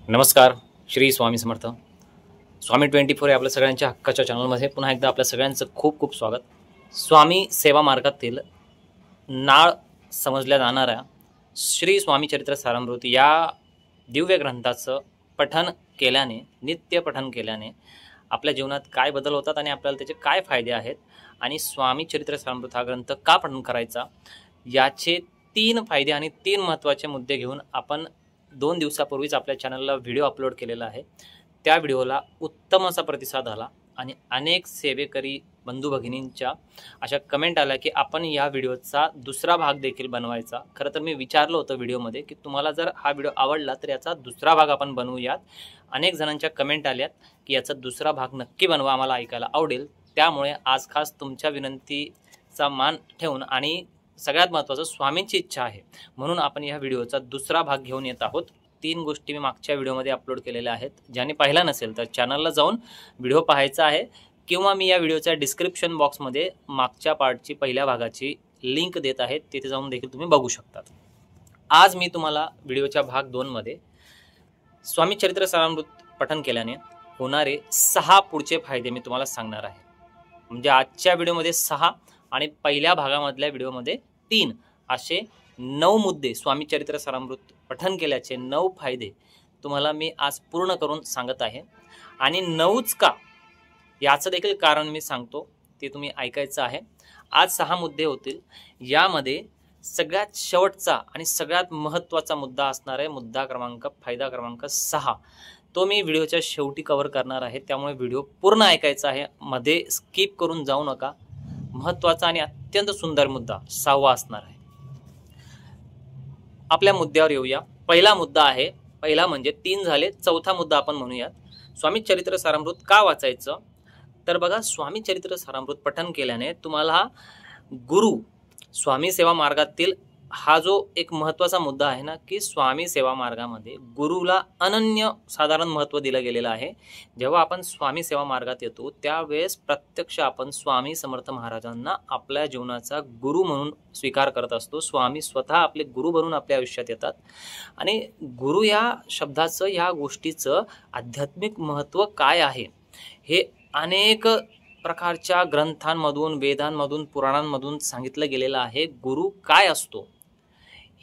नमस्कार. श्री स्वामी समर्थ. स्वामी 24 या आपल्या सगळ्यांच्या हक्काच्या चॅनलमध्ये पुन्हा एकदा आपल्या सगळ्यांचं खूप खूप स्वागत. स्वामी सेवा मार्गातील नाळ समजल्या जाणाऱ्या श्री स्वामी चरित्र सारामृत या दिव्य ग्रंथाचं पठन केल्याने, नित्य पठन केल्याने आपल्या जीवनात काय बदल होतात आणि आपल्याला त्याचे काय फायदे आहेत आणि स्वामी चरित्र सारामृत हा ग्रंथ का पठन करायचा याचे 3 फायदे आणि 3 महत्त्वाचे मुद्दे घेऊन आपण 2 दिवसापूर्वीच आपल्या चॅनलला व्हिडिओ अपलोड केलेला आहे. त्या व्हिडिओला उत्तम असा प्रतिसाद आला आणि अनेक सेवेकरी बंधू भगिनींच्या अशा कमेंट आल्या की आपण या व्हिडिओचा दुसरा भाग देखील बनवायचा. खरं तर मी विचारलं होतं व्हिडिओमध्ये की तुम्हाला जर हा व्हिडिओ आवडला तर याचा दुसरा भाग आपण बनवूयात. अनेक जणांच्या कमेंट आल्यात की याचा दुसरा भाग नक्की बनवा, आम्हाला ऐकायला आवडेल. त्यामुळे आज खास तुमच्या विनंतीचा मान ठेवून आणि सगळ्यात महत्त्वाचं स्वामींची इच्छा आहे म्हणून आपण या व्हिडिओचा दुसरा भाग घेऊन येत आहोत. 3 गोष्टी मी मागच्या व्हिडिओमध्ये अपलोड केलेल्या आहेत. ज्याने पाहिला नसेल तर चॅनलला जाऊन व्हिडिओ पाहायचा आहे किंवा मी या व्हिडिओच्या डिस्क्रिप्शन बॉक्समध्ये मागच्या पार्टची पहिल्या भागाची लिंक देत आहे, तिथे जाऊन देखील तुम्ही बघू शकतात. आज मी तुम्हाला व्हिडिओच्या भाग 2 मध्ये स्वामी चरित्र सारामृत पठन केल्याने होणारे 6 पुढचे फायदे मी तुम्हाला सांगणार आहे. म्हणजे आजच्या व्हिडिओमध्ये 6 आणि पहिल्या भागामधल्या व्हिडिओमध्ये 3 असे 9 मुद्दे, स्वामी चरित्र सारामृत पठन केल्याचे 9 फायदे तुम्हाला मी आज पूर्ण करून सांगत आहे. आणि 9च का याचं देखील कारण मी सांगतो, ते तुम्ही ऐकायचं आहे. आज 6 मुद्दे होतील. यामध्ये सगळ्यात शेवटचा आणि सगळ्यात महत्त्वाचा मुद्दा असणार आहे, मुद्दा क्रमांक, फायदा क्रमांक 6. तो मी व्हिडिओच्या शेवटी कव्हर करणार आहे. त्यामुळे व्हिडिओ पूर्ण ऐकायचा आहे, मध्ये स्किप करून जाऊ नका. महत्त्वाचा आणि अत्यंत सुंदर मुद्दा 6वा असणार आहे. आपल्या मुद्द्यावर येऊया. पहिला मुद्दा आहे, पहिला म्हणजे 3 झाले, चौथा मुद्दा आपण म्हणूयात. स्वामी चरित्र सारामृत का वाचायचं? तर बघा, स्वामी चरित्र सारामृत पठन केल्याने तुम्हाला गुरु, स्वामी सेवा मार्गातील हा जो एक महत्त्वाचा मुद्दा आहे ना, की स्वामी सेवा मार्गामध्ये गुरुला अनन्य साधारण महत्त्व दिलं गेलेलं आहे. जेव्हा आपण स्वामी सेवा मार्गात येतो त्यावेळेस प्रत्यक्ष आपण स्वामी समर्थ महाराजांना आपल्या जीवनाचा गुरु म्हणून स्वीकार करत असतो. स्वामी स्वतः आपले गुरु बनून आपल्या आयुष्यात येतात आणि गुरु या शब्दाचं, या गोष्टीचं आध्यात्मिक महत्त्व काय आहे हे अनेक प्रकारच्या ग्रंथांमधून, वेदांमधून, पुराणांमधून सांगितलं गेलेलं आहे. गुरु काय असतो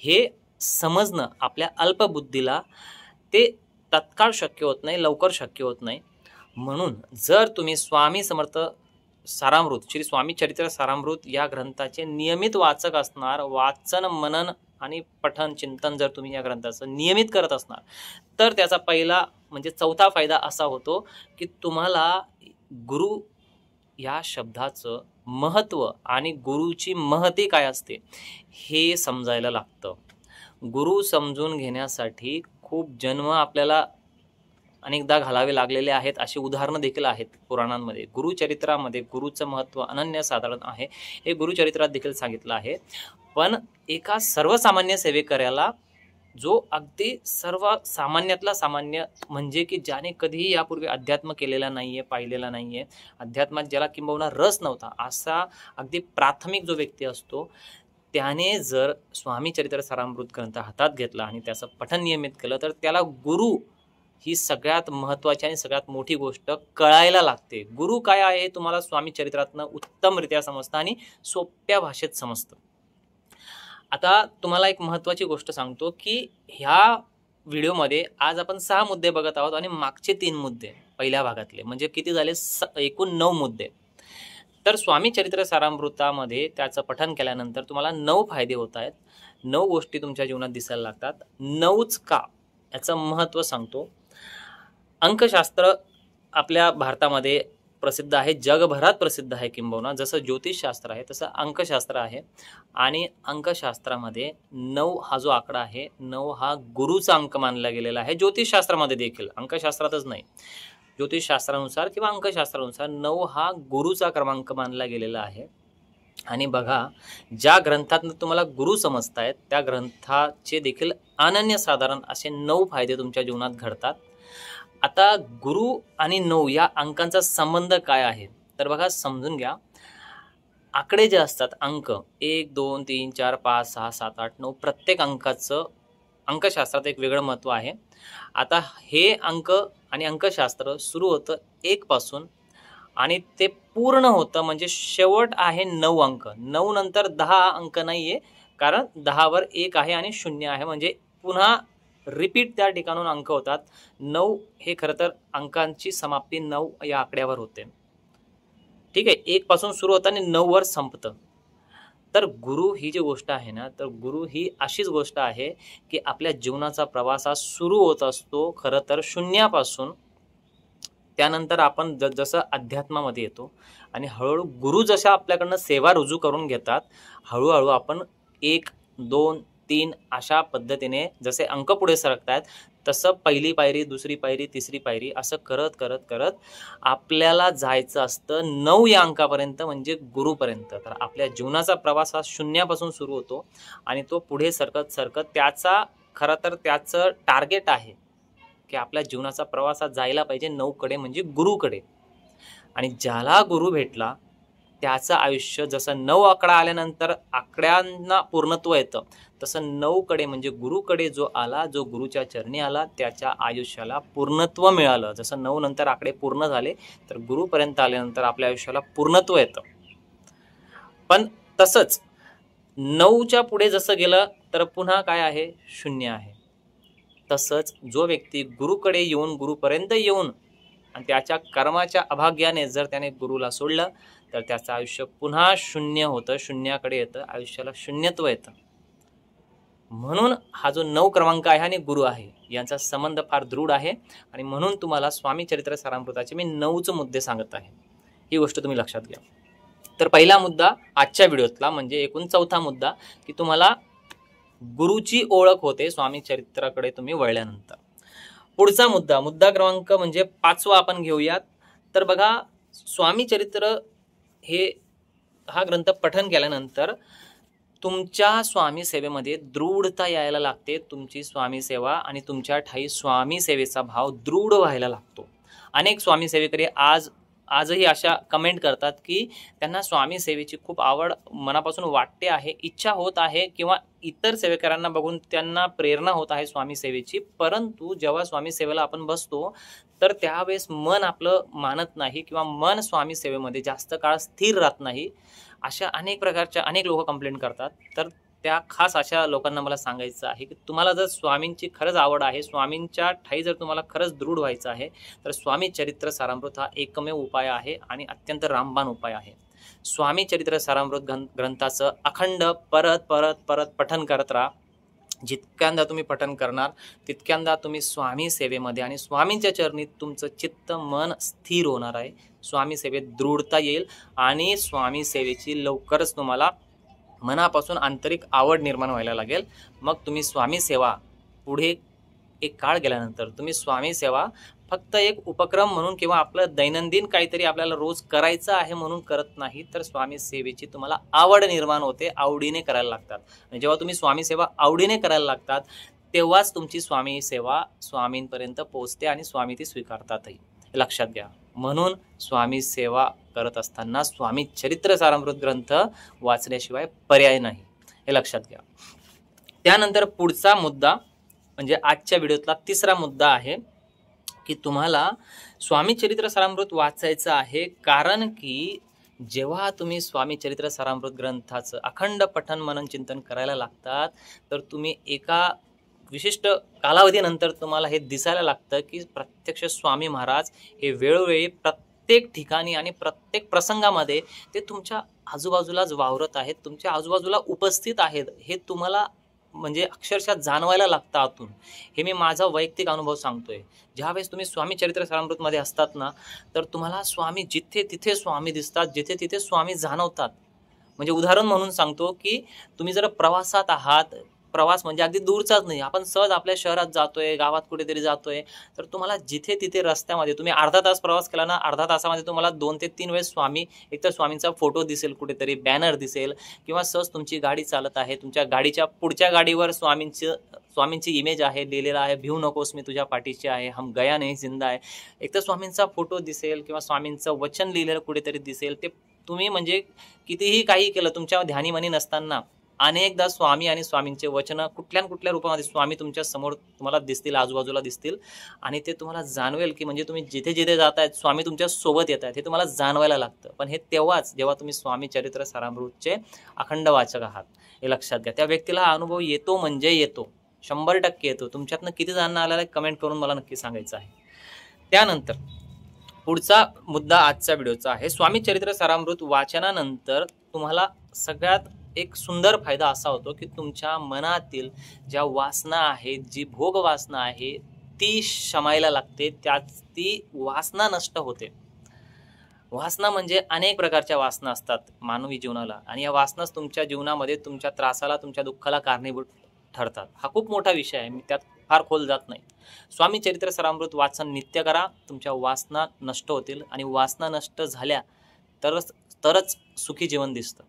हे समजणं आपल्या अल्पबुद्धीला ते तत्काळ शक्य होत नाही, लवकर शक्य होत नाही. म्हणून जर तुम्ही स्वामी समर्थ सारामृत, श्री स्वामी चरित्र सारामृत या ग्रंथाचे नियमित वाचक असणार, वाचन, मनन आणि पठन, चिंतन जर तुम्ही या ग्रंथाचं नियमित करत असणार तर त्याचा पहिला म्हणजे चौथा फायदा असा होतो की तुम्हाला गुरु या शब्दाचं महत्त्व आणि गुरुची महती काय असते हे समजायला लागतं. गुरु समजून घेण्यासाठी खूप जन्म आपल्याला अनेकदा घालावे लागलेले आहेत. अशी उदाहरणं देखील आहेत पुराणांमध्ये. गुरुचरित्रामध्ये गुरुचं महत्त्व अनन्यसाधारण आहे हे गुरुचरित्रात देखील सांगितलं आहे. पण एका सर्वसामान्य सेवेकऱ्याला, जो अगदी सर्वसामान्यातला सामान्य, म्हणजे की ज्याने कधीही यापूर्वी अध्यात्म केलेला नाहीये, पाहिलेला नाहीये, अध्यात्मात ज्याला किंबहुना रस नव्हता, असा अगदी प्राथमिक जो व्यक्ती असतो, त्याने जर स्वामी चरित्र सारामृत ग्रंथ हातात घेतला आणि त्याचं पठन नियमित केलं तर त्याला गुरु ही सगळ्यात महत्त्वाची आणि सगळ्यात मोठी गोष्ट कळायला लागते. गुरु काय आहे हे तुम्हाला स्वामी चरित्रातनं उत्तमरित्या समजतं आणि सोप्या भाषेत समजतं. आता तुम्हाला एक महत्त्वाची गोष्ट सांगतो की ह्या व्हिडिओमध्ये आज आपण 6 मुद्दे बघत आहोत आणि मागचे 3 मुद्दे पहिल्या भागातले, म्हणजे किती झाले, एकूण 9 मुद्दे. तर स्वामी चरित्र सारामृतामध्ये त्याचं पठन केल्यानंतर तुम्हाला 9 फायदे होत आहेत. 9 गोष्टी तुमच्या जीवनात दिसायला लागतात. 9च का याचं महत्त्व सांगतो. अंकशास्त्र आपल्या भारतामध्ये प्रसिद्ध आहे, जगभरात प्रसिद्ध आहे किंबहुना. जसं ज्योतिषशास्त्र आहे तसं अंकशास्त्र आहे. आणि अंकशास्त्रामध्ये 9 हा जो आकडा आहे, 9 हा गुरुचा अंक मानला गेलेला आहे. ज्योतिषशास्त्रामध्ये देखील, अंकशास्त्रातच नाही, ज्योतिषशास्त्रानुसार किंवा अंकशास्त्रानुसार 9 हा गुरुचा क्रमांक मानला गेलेला आहे. आणि बघा, ज्या ग्रंथातून तुम्हाला गुरु समजतायत त्या ग्रंथाचे देखील अनन्यसाधारण असे 9 फायदे तुमच्या जीवनात घडतात. आता गुरु आणि 9 या अंकांचा संबंध काय आहे तर बघा, समजून घ्या. आकडे जे असतात, अंक 1 2 3 4 5 6 7 8 9, प्रत्येक अंकाचं अंकशास्त्रात एक वेगळं महत्त्व आहे. आता हे अंक आणि अंकशास्त्र सुरू होतं 1 पासून आणि ते पूर्ण होतं म्हणजे शेवट आहे 9 अंक. 9 नंतर 10 अंक नाहीये, कारण 10 वर 1 आहे आणि 0 आहे, म्हणजे पुन्हा रिपीट त्या ठिकाणून अंक होतात. 9 हे खरं तर अंकांची समाप्ती 9 या आकड्यावर होते. ठीक आहे, 1 पासून सुरू होतं आणि 9 वर संपतं. तर गुरु ही जी गोष्ट आहे ना, तर गुरु ही अशीच गोष्ट आहे की आपल्या जीवनाचा प्रवास हा सुरू होत असतो खरं तर शून्यापासून. त्यानंतर आपण जसं अध्यात्मामध्ये येतो आणि हळूहळू गुरु जशा आपल्याकडनं सेवा रुजू करून घेतात, हळूहळू आपण 1, 2, 3 अशा पद्धतीने जसे अंक पुढे सरकतायत तसं पहिली पायरी, दुसरी पायरी, तिसरी पायरी असं करत करत करत आपल्याला जायचं असतं 9 या अंकापर्यंत, म्हणजे गुरुपर्यंत. तर आपल्या जीवनाचा प्रवास हा शून्यापासून सुरू होतो आणि तो पुढे सरकत सरकत त्याचा खरं तर त्याचं टार्गेट आहे की आपल्या जीवनाचा प्रवास हा जायला पाहिजे 9 कडे, म्हणजे गुरुकडे. आणि ज्याला गुरु भेटला त्याचं आयुष्य जसं 9 आकडा आल्यानंतर आकड्यांना पूर्णत्व येतं, तसं 9 कडे म्हणजे गुरुकडे जो आला, जो गुरुच्या चरणी आला, त्याच्या आयुष्याला पूर्णत्व मिळालं. जसं 9 नंतर आकडे पूर्ण झाले तर गुरुपर्यंत आल्यानंतर आपल्या आयुष्याला पूर्णत्व येतं. पण तसंच 9च्या पुढे जसं गेलं तर पुन्हा काय आहे, 0 आहे. तसंच जो व्यक्ती गुरुकडे येऊन गुरुपर्यंत येऊन आणि त्याच्या कर्माच्या अभाग्याने जर त्याने गुरुला सोडलं तर त्याचं आयुष्य पुन्हा 0 होतं, शून्याकडे येतं, आयुष्याला शून्यत्व येतं. म्हणून हा जो 9 क्रमांक आहे आणि गुरु आहे यांचा संबंध फार दृढ आहे. आणि म्हणून तुम्हाला स्वामी चरित्र सारामृताचे मी 9च मुद्दे सांगत आहे, ही गोष्ट तुम्ही लक्षात घ्या. तर पहिला मुद्दा आजच्या व्हिडिओतला म्हणजे एकूण 4था मुद्दा की तुम्हाला गुरुची ओळख होते स्वामी चरित्राकडे तुम्ही वळल्यानंतर. पुढचा मुद्दा क्रमांक म्हणजे 5वा आपण घेऊयात. तर बघा, स्वामी चरित्र हा ग्रंथ पठन केल्यानंतर तुमच्या स्वामी सेवेमध्ये दृढता यायला लागते. तुमची स्वामी सेवा आणि तुमच्या ठाई स्वामी सेवेचा भाव दृढ व्हायला लागतो. अनेक स्वामी सेवेकरी आजही अशा कमेंट करतात की त्यांना स्वामी सेवेची खूप आवड मनापासून वाटते आहे, इच्छा होत आहे, किंवा इतर सेवेकरांना बघून त्यांना प्रेरणा होत आहे स्वामी सेवेची. परंतु जेव्हा स्वामी सेवेला आपण बसतो तर त्यावेळेस मन आपलं मानत नाही किंवा मन स्वामी सेवेमध्ये जास्त काळ स्थिर राहत नाही. अशा अनेक लोक कंप्लेंट करतात. तर त्या खास अशा लोकांना मला सांगायचं आहे की तुम्हाला जर स्वामींची खरंच आवड आहे, स्वामींच्या ठाई जर तुम्हाला खरंच दृढ व्हायचं आहे, तर स्वामी चरित्र सारामृत हा एकमेव उपाय आहे आणि अत्यंत रामबाण उपाय आहे. स्वामी चरित्र सारामृत ग्रंथाचं अखंड परत परत परत पठन करत राहा. जितक्यांदा तुम्ही पठन करणार तितक्यांदा तुम्ही स्वामी सेवेमध्ये आणि स्वामींच्या चरणी तुमचं चित्त मन स्थिर होणार आहे. स्वामी सेवेत दृढता येईल आणि स्वामी सेवेची लवकरच तुम्हाला मनापासून आंतरिक आवड निर्माण व्हायला लागेल. मग तुम्ही स्वामी सेवा पुढे एक काळ गेल्यानंतर तुम्ही स्वामी सेवा फक्त एक उपक्रम म्हणून किंवा आपलं दैनंदिन काहीतरी आपल्याला रोज करायचं आहे म्हणून करत नाही, तर स्वामी सेवेची तुम्हाला आवड निर्माण होते, आवडीने करायला लागतात. आणि जेव्हा तुम्ही स्वामी सेवा आवडीने करायला लागतात तेव्हाच तुमची स्वामी सेवा स्वामींपर्यंत पोहोचते आणि स्वामी ती स्वीकारतातही. लक्षात घ्या. म्हणून स्वामी सेवा करत असताना स्वामी चरित्र सारामृत ग्रंथ वाचल्याशिवाय पर्याय नाही, हे लक्षात घ्या. त्यानंतर पुढचा मुद्दा म्हणजे आजच्या व्हिडिओतला 3रा मुद्दा आहे की तुम्हाला स्वामी चरित्र सारामृत वाचायचं आहे. कारण की जेव्हा तुम्ही स्वामी चरित्र सारामृत ग्रंथाचं अखंड पठन मनन चिंतन करायला लागतात तर तुम्ही एका विशिष्ट कालावधीनंतर तुम्हाला हे दिसायला लागतं की प्रत्यक्ष स्वामी महाराज हे वेळोवेळी प्रत्येक ठिकाणी आणि प्रत्येक प्रसंगामध्ये ते तुमच्या आजूबाजूलाच वावरत आहेत, तुमच्या आजूबाजूला उपस्थित आहेत. हे तुम्हाला म्हणजे अक्षरशः जाणवायला लागतं आतून. हे मी माझा वैयक्तिक अनुभव सांगतोय. ज्यावेळेस तुम्ही स्वामी चरित्र सारामृतमध्ये असतात ना, तर तुम्हाला स्वामी जिथे तिथे स्वामी दिसतात, जिथे तिथे स्वामी जाणवतात. म्हणजे उदाहरण म्हणून सांगतो की तुम्ही जर प्रवासात आहात, प्रवास म्हणजे अगदी दूरचाच नाही, आपण सहज आपल्या शहरात जातोय, गावात कुठेतरी जातोय, तर तुम्हाला जिथे तिथे रस्त्यामध्ये तुम्ही अर्धा तास प्रवास केला ना, अर्धा तासामध्ये तुम्हाला 2 ते 3 वेळेस एकतर स्वामींचा फोटो दिसेल, कुठेतरी बॅनर दिसेल, किंवा सहज तुमची गाडी चालत आहे, तुमच्या गाडीच्या पुढच्या गाडीवर स्वामींची इमेज आहे, लिहिलेला आहे, भिवू नकोस मी तुझ्या पाठीशी आहे, हम गया नाही जिंदा आहे. एकतर स्वामींचा फोटो दिसेल किंवा स्वामींचं वचन लिहिलेलं कुठेतरी दिसेल. ते तुम्ही म्हणजे कितीही काही केलं तुमच्या ध्यानीमनी नसताना अनेकदा स्वामी आणि स्वामींचे वचन कुठल्या न कुठल्या रूपामध्ये स्वामी तुमच्या समोर तुम्हाला दिसतील, आजूबाजूला दिसतील आणि ते तुम्हाला जाणवेल की म्हणजे तुम्ही जिथे जिथे जातायत स्वामी तुमच्या सोबत येत आहेत हे तुम्हाला जाणवायला लागतं. पण हे तेव्हाच जेव्हा तुम्ही स्वामी चरित्र सारामृतचे अखंड वाचक आहात, हे लक्षात घ्या. त्या व्यक्तीला हा अनुभव येतो म्हणजे येतो, 100% येतो. तुमच्यातनं किती जणांना आलेला आहे कमेंट करून मला नक्की सांगायचं आहे. त्यानंतर पुढचा मुद्दा आजच्या व्हिडिओचा आहे, स्वामी चरित्र सारामृत वाचनानंतर तुम्हाला सगळ्यात एक सुंदर फायदा असा होतो की तुमच्या मनातील ज्या वासना आहेत, जी भोग वासना आहे ती शमायला लागते, ती वासना नष्ट होते. वासना म्हणजे अनेक प्रकारच्या वासना असतात मानवी जीवनाला आणि या वासनाच तुमच्या जीवनामध्ये तुमच्या त्रासाला, तुमच्या दुःखाला कारणीभूत ठरतात. हा खूप मोठा विषय आहे, मी त्यात फार खोल जात नाही. स्वामी चरित्र सारामृत वाचन नित्य करा, तुमच्या वासना नष्ट होतील आणि वासना नष्ट झाल्या तरच सुखी जीवन दिसतं.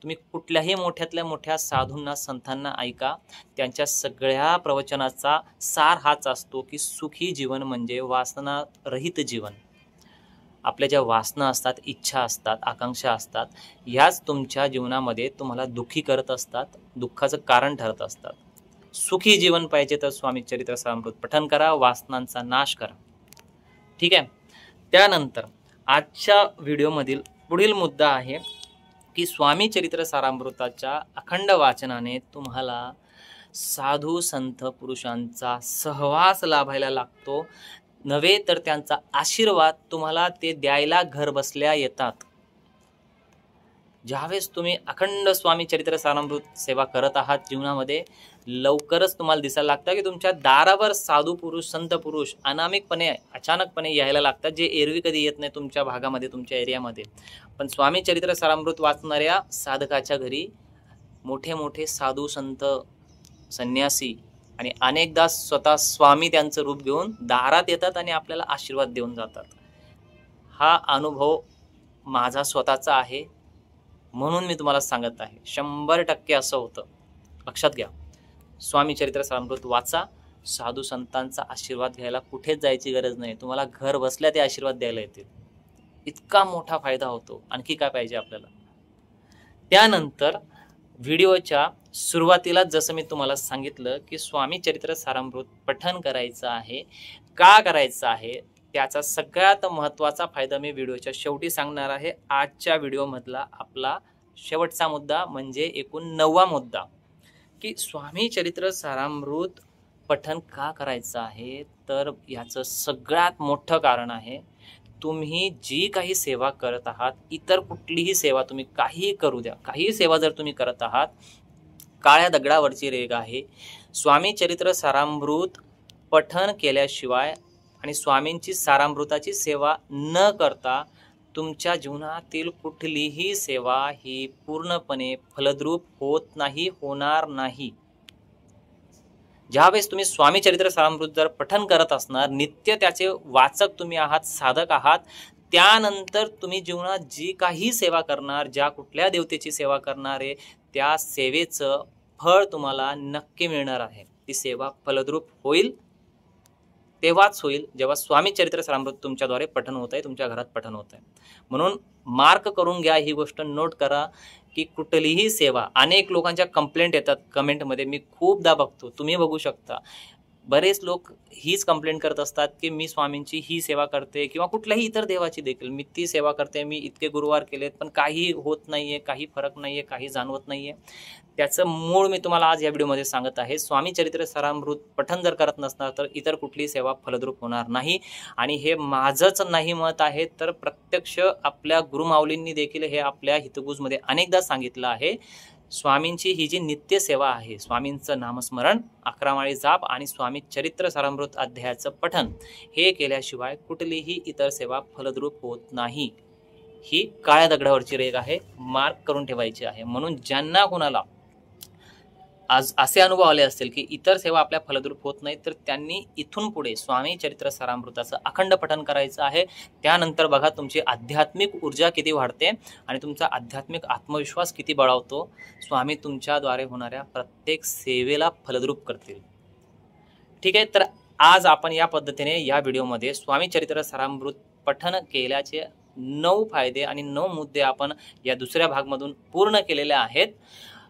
तुम्ही कुठल्याही मोठ्यातल्या मोठ्या साधूंना, संतांना ऐका, त्यांच्या सगळ्या प्रवचनाचा सार हाच असतो की सुखी जीवन म्हणजे वासना रहित जीवन. आपल्या ज्या वासना असतात, इच्छा असतात, आकांक्षा असतात, ह्याच तुमच्या जीवनामध्ये तुम्हाला दुःखी करत असतात, दुःखाचं कारण ठरत असतात. सुखी जीवन पाहिजे तर स्वामी चरित्र सारामृत पठन करा, वासनांचा नाश करा. ठीक आहे. त्यानंतर आजच्या व्हिडिओमधील पुढील मुद्दा आहे की स्वामी चरित्र सारामृताच्या अखंड वाचनाने तुम्हाला साधू संत पुरुषांचा सहवास लाभायला लागतो, नव्हे तर त्यांचा आशीर्वाद तुम्हाला ते द्यायला घर बसल्या येतात. ज्यावेळेस तुम्ही अखंड स्वामी चरित्र सारामृत सेवा करत आहात जीवनामध्ये, लवकरच तुम्हाला दिसायला लागतं की तुमच्या दारावर साधू पुरुष, संत पुरुष अनामिकपणे, अचानकपणे यायला लागतात, जे एरवी कधी येत नाही तुमच्या भागामध्ये, तुमच्या एरियामध्ये. पण स्वामी चरित्र सारामृत वाचणाऱ्या साधकाच्या घरी मोठे मोठे साधू, संत, संन्यासी आणि अनेकदा स्वतः स्वामी त्यांचं रूप घेऊन दारात येतात आणि आपल्याला आशीर्वाद देऊन जातात. हा अनुभव माझा स्वतःचा आहे, म्हणून मी तुम्हाला सांगत आहे. 100% असं होतं, लक्षात घ्या. स्वामी चरित्र सारामृत वाचा, साधू संतांचा आशीर्वाद घ्यायला कुठेच जायची गरज नाही, तुम्हाला घर बसल्या ते आशीर्वाद द्यायला येतील. इतका मोठा फायदा होतो, आणखी काय पाहिजे आपल्याला. त्यानंतर व्हिडिओच्या सुरुवातीला जसं मी तुम्हाला सांगितलं की स्वामी चरित्र सारामृत पठन करायचं आहे, का करायचं आहे, त्याचा सगळ्यात महत्त्वाचा फायदा मी व्हिडिओच्या शेवटी सांगणार आहे. आजच्या व्हिडिओमधला आपला शेवटचा मुद्दा म्हणजे एकूण 9वा मुद्दा की स्वामी चरित्र सारामृत पठन का करायचं आहे. तर याचं सगळ्यात मोठं कारण आहे, तुम्ही जी काही सेवा करत आहात, इतर कुठलीही सेवा तुम्ही काहीही करू द्या, काही सेवा जर तुम्ही करत आहात, काळ्या दगडावरची रेघ आहे. स्वामी चरित्र सारामृत पठन केल्याशिवाय आणि स्वामींची सारामृताची सेवा न करता तुमच्या जीवनातील कुठलीही सेवा ही पूर्णपणे फलद्रूप होत नाही, होणार नाही. ज्यावेळेस तुम्ही स्वामी चरित्र सारामृत जर पठन करत असणार, नित्य त्याचे वाचक तुम्ही आहात, साधक आहात, त्यानंतर तुम्ही जीवनात जी काही सेवा करणार, ज्या कुठल्या देवतेची सेवा करणार आहे, त्या सेवेचं फळ तुम्हाला नक्की मिळणार आहे. ती सेवा फलद्रूप होईल तेव्हाच होईल जेव्हा स्वामी चरित्र सारामृत तुमच्याद्वारे पठन होत आहे, तुमच्या घरात पठन होत आहे. म्हणून मार्क करून घ्या, ही गोष्ट नोट करा की कुठलीही सेवा, अनेक लोकांच्या कंप्लेंट येतात कमेंटमध्ये, मी खूपदा बघतो, तुम्ही बघू शकता. बरेच लोक हीच कंप्लेंट करत असतात की मी स्वामींची ही सेवा करते किंवा कुठल्याही इतर देवाची देखील मी ती सेवा करते, मी इतके गुरुवार केलेत पण काही होत नाहीये, काही फरक नाहीये, काही जाणवत नाहीये. त्याचं मूळ मी तुम्हाला आज या व्हिडिओमध्ये सांगत आहे. स्वामी चरित्र सारामृत पठन जर करत नसणार तर इतर कुठलीही सेवा फलद्रूप होणार नाही. आणि हे माझंच नाही मत आहे, तर प्रत्यक्ष आपल्या गुरुमाऊलींनी देखील हे आपल्या हितगुजमध्ये अनेकदा सांगितलं आहे. स्वामींची ही जी नित्य सेवा आहे, स्वामींचं नामस्मरण, 11 माळी जाप आणि स्वामी चरित्र सारामृत अध्यायाचं पठन, हे केल्याशिवाय कुठलीही इतर सेवा फलद्रूप होत नाही. ही काळ्या दगडावरची रेघ आहे, मार्क करून ठेवायची आहे. म्हणून ज्यांना कोणाला आज असे अनुभव आले असतील की इतर सेवा आपल्या फलद्रूप होत नाही, तर त्यांनी इथून पुढे स्वामी चरित्र सारामृताचं अखंड पठन करायचं आहे. त्यानंतर बघा तुमची आध्यात्मिक ऊर्जा किती वाढते आणि तुमचा आध्यात्मिक आत्मविश्वास किती बळावतो. स्वामी तुमच्याद्वारे होणाऱ्या प्रत्येक सेवेला फलद्रूप करतील. ठीक आहे, तर आज आपण या पद्धतीने या व्हिडिओमध्ये स्वामी चरित्र सारामृत पठन केल्याचे 9 फायदे आणि 9 मुद्दे आपण या दुसऱ्या भागमधून पूर्ण केलेले आहेत.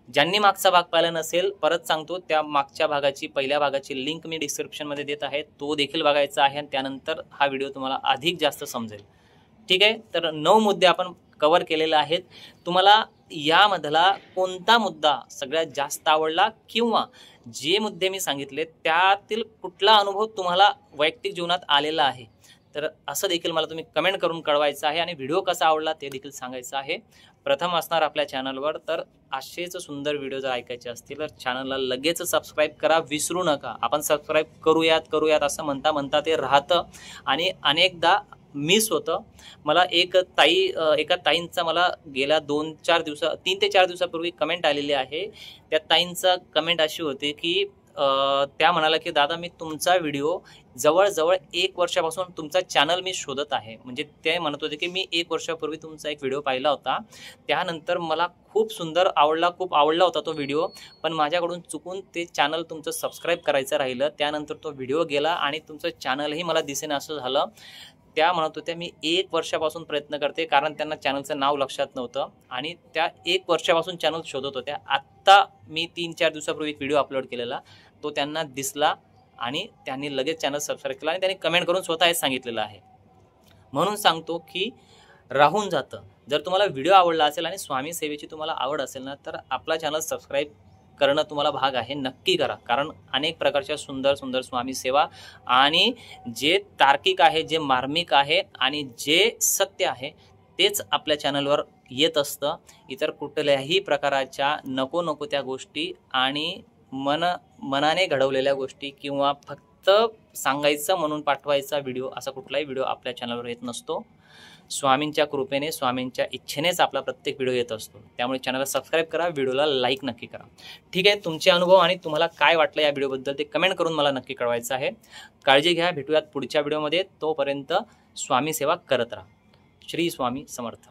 ज्यांनी मागचा भाग पाहिला नसेल परत सांगतो, त्या मागच्या भागाची पहिल्या भागाची लिंक मी डिस्क्रिप्शनमध्ये देत आहे, तो देखील बघायचा आहे आणि त्यानंतर हा व्हिडिओ तुम्हाला अधिक जास्त समजेल. ठीक आहे. तर 9 मुद्दे आपण कव्हर केलेले आहेत. तुम्हाला यामधला कोणता मुद्दा सगळ्यात जास्त आवडला किंवा जे मुद्दे मी सांगितले त्यातील कुठला अनुभव तुम्हाला वैयक्तिक जीवनात आलेला आहे, तर असं देखील मला तुम्ही कमेंट करून कळवायचं आहे आणि व्हिडिओ कसा आवडला ते देखील सांगायचं आहे. प्रथम असणार आपल्या चॅनलवर, तर असेच सुंदर व्हिडिओ जर ऐकायचे असतील तर चॅनलला लगेच सबस्क्राईब करा, विसरू नका. आपण सबस्क्राईब करूयात असं म्हणता म्हणता ते राहतं आणि अनेकदा मिस होतं. मला एका ताईंचा मला गेल्या 3 ते 4 दिवसापूर्वी कमेंट आलेली आहे. त्या ताईंचा कमेंट अशी होती की त्या म्हणाला की दादा मी तुमचा व्हिडिओ जवळजवळ 1 वर्षापासून तुमचा चॅनल मी शोधत आहे. म्हणजे ते म्हणत होते की मी 1 वर्षापूर्वी तुमचा एक व्हिडिओ पाहिला होता, त्यानंतर मला खूप आवडला होता तो व्हिडिओ, पण माझ्याकडून चुकून ते चॅनल तुमचं सबस्क्राईब करायचं राहिलं. त्यानंतर तो व्हिडिओ गेला आणि तुमचं चॅनलही मला दिसेना असं झालं. त्या म्हणत होत्या मी 1 वर्षापासून प्रयत्न करते, कारण त्यांना चॅनलचं नाव लक्षात नव्हतं आणि त्या 1 वर्षापासून चॅनल शोधत होत्या. आत्ता मी 3-4 दिवसापूर्वी एक व्हिडिओ अपलोड केलेला, तो त्यांना दिसला आणि त्यांनी लगेच चॅनल सबस्क्राईब केला आणि त्यांनी कमेंट करून स्वतः हे सांगितलेलं आहे. म्हणून सांगतो की राहून जातं. जर तुम्हाला व्हिडिओ आवडला असेल आणि स्वामी सेवेची तुम्हाला आवड असेल ना, तर आपला चॅनल सबस्क्राईब करणं तुम्हाला भाग आहे, नक्की करा. कारण अनेक प्रकारच्या सुंदर सुंदर स्वामी सेवा आणि जे तार्किक आहे, जे मार्मिक आहे आणि जे सत्य आहे तेच आपल्या चॅनलवर येत असतं. इतर कुठल्याही प्रकाराच्या नको त्या गोष्टी आणि मनाने घडवलेल्या गोष्टी किंवा फक्त सांगायचं म्हणून पाठवायचा व्हिडिओ, असा कुठलाही व्हिडिओ आपल्या चॅनलवर येत नसतो. स्वामींच्या कृपेने, स्वामींच्या इच्छेनेच आपला प्रत्येक व्हिडिओ येत असतो. त्यामुळे चॅनलला सबस्क्राईब करा, व्हिडिओला लाईक नक्की करा. ठीक आहे. तुमचे अनुभव आणि तुम्हाला काय वाटलं या व्हिडिओबद्दल ते कमेंट करून मला नक्की कळवायचं आहे. काळजी घ्या, भेटूयात पुढच्या व्हिडिओमध्ये. तोपर्यंत स्वामी सेवा करत राहा. श्री स्वामी समर्थ.